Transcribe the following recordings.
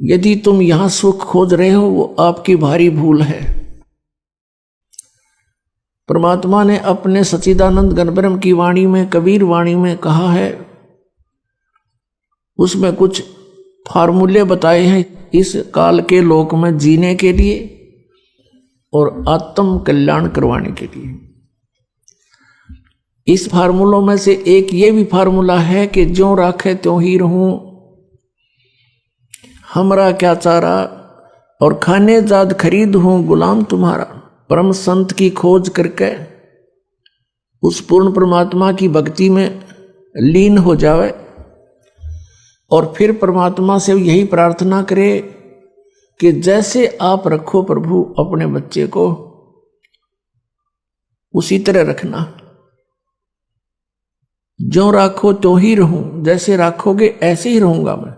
यदि तुम यहां सुख खोज रहे हो वो आपकी भारी भूल है। परमात्मा ने अपने सच्चिदानंद घनब्रह्म की वाणी में, कबीर वाणी में कहा है, उसमें कुछ फार्मूले बताए हैं इस काल के लोक में जीने के लिए और आत्म कल्याण करवाने के लिए। इस फार्मूलों में से एक ये भी फार्मूला है कि ज्यों राखे त्यों ही रहूं, हमरा क्या चारा, और खाने जाद खरीद हूं गुलाम तुम्हारा। परम संत की खोज करके उस पूर्ण परमात्मा की भक्ति में लीन हो जावे और फिर परमात्मा से यही प्रार्थना करे कि जैसे आप रखो प्रभु अपने बच्चे को, उसी तरह रखना। ज्यों राखो त्यों ही रहूं, जैसे राखोगे ऐसे ही रहूंगा मैं।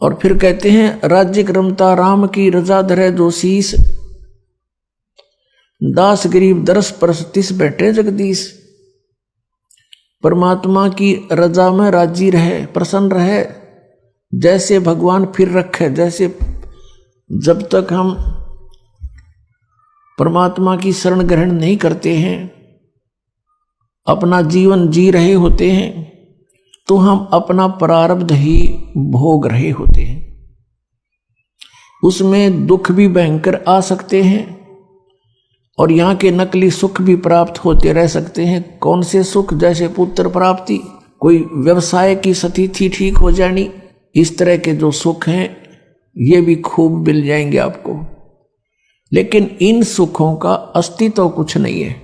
और फिर कहते हैं, राज्य क्रमता राम की रजा धरे जो शीस, दास गरीब दरस परस तिस बैठे जगदीश। परमात्मा की रजा में राजी रहे, प्रसन्न रहे, जैसे भगवान फिर रखे। जैसे जब तक हम परमात्मा की शरण ग्रहण नहीं करते हैं, अपना जीवन जी रहे होते हैं, तो हम अपना प्रारब्ध ही भोग रहे होते हैं। उसमें दुख भी भयंकर आ सकते हैं और यहाँ के नकली सुख भी प्राप्त होते रह सकते हैं। कौन से सुख? जैसे पुत्र प्राप्ति, कोई व्यवसाय की स्थिति ठीक हो जानी, इस तरह के जो सुख हैं ये भी खूब मिल जाएंगे आपको। लेकिन इन सुखों का अस्तित्व कुछ नहीं है।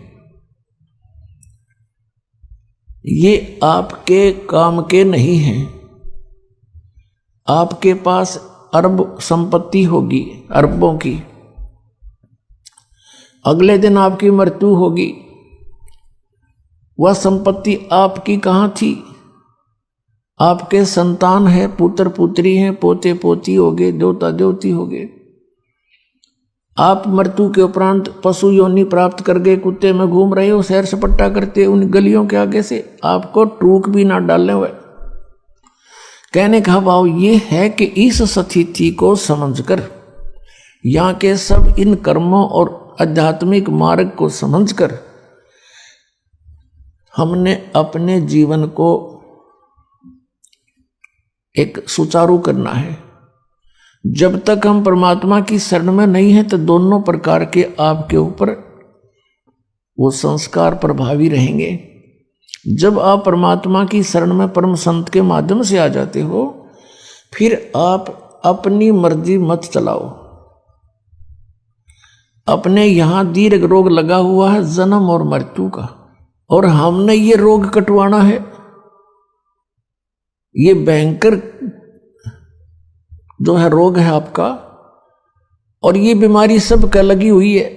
ये आपके काम के नहीं हैं। आपके पास अरब संपत्ति होगी, अरबों की, अगले दिन आपकी मृत्यु होगी। वह संपत्ति आपकी कहाँ थी? आपके संतान है, पुत्र पुत्री हैं, पोते पोती होगे, देवता देवती होगे। आप मृत्यु के उपरांत पशु योनि प्राप्त कर गए, कुत्ते में घूम रहे हो, सैर सपट्टा करते उन गलियों के आगे से, आपको टूक भी ना डालने हुए। कहने का भाव ये है कि इस स्थिति को समझकर, यहाँ के सब इन कर्मों और आध्यात्मिक मार्ग को समझकर हमने अपने जीवन को एक सुचारू करना है। जब तक हम परमात्मा की शरण में नहीं है तो दोनों प्रकार के आपके ऊपर वो संस्कार प्रभावी रहेंगे। जब आप परमात्मा की शरण में परम संत के माध्यम से आ जाते हो, फिर आप अपनी मर्जी मत चलाओ। अपने यहां दीर्घ रोग लगा हुआ है जन्म और मृत्यु का, और हमने ये रोग कटवाना है। ये भयंकर जो है रोग है आपका, और ये बीमारी सबका लगी हुई है।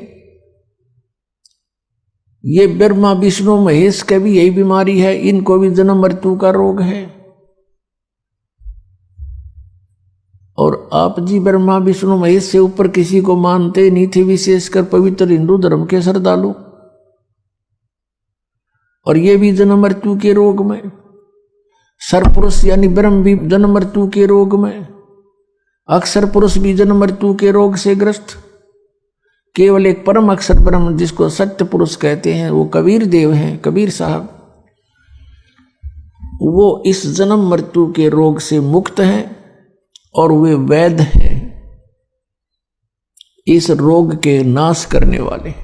ये ब्रह्मा विष्णु महेश का भी यही बीमारी है, इनको भी जन्म मृत्यु का रोग है। और आप जी ब्रह्मा विष्णु महेश से ऊपर किसी को मानते नहीं थे, विशेषकर पवित्र हिंदू धर्म के श्रद्धालु, और ये भी जन्म मृत्यु के रोग में। सरपुरुष यानी ब्रह्म भी जन्म मृत्यु के रोग में, अक्षर पुरुष भी जन्म मृत्यु के रोग से ग्रस्त। केवल एक परम अक्षर ब्रह्म जिसको सत्य पुरुष कहते हैं, वो कबीर देव हैं, कबीर साहब, वो इस जन्म मृत्यु के रोग से मुक्त हैं और वे वैद्य हैं, इस रोग के नाश करने वाले।